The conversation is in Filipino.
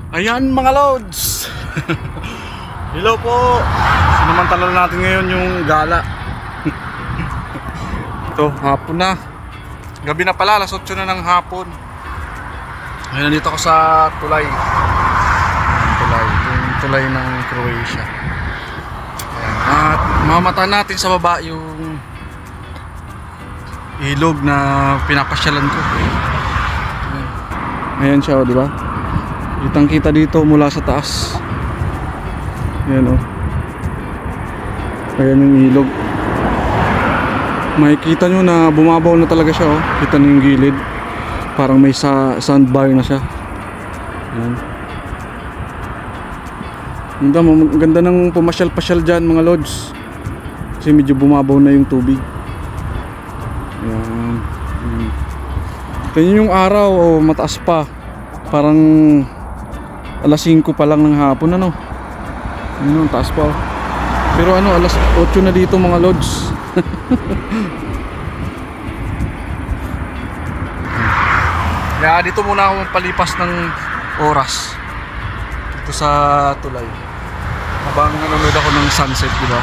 Ayan mga lods. Hello po. Sinamantala natin ngayon yung gala. Ito, hapon na. Gabi na pala, alas 8 na ng hapon. Ngayon nandito ako sa tulay. Yung tulay ng Croatia. Ayan. At mamata natin sa baba yung ilog na pinapasyalan ko. Ayan siya, di ba? Kitang kita dito mula sa taas. Ayan o. Ayan yung ilog. Makikita nyo na bumabaw na talaga siya o. Kita nyo yung gilid. Parang may sandbar na siya. Ayan. Ang ganda ng pumasyal-pasyal dyan mga lods. Kasi medyo bumabaw na yung tubig. Ayan. Tingnan yung araw o mataas pa. Parang alas 5 pa lang ng hapon ano. Ano, taas pa. Pero ano, alas 8 na dito mga lods. Kaya dito muna ako palipas ng oras. Dito sa tulay. Habang nanonood ako ng sunset, di ba?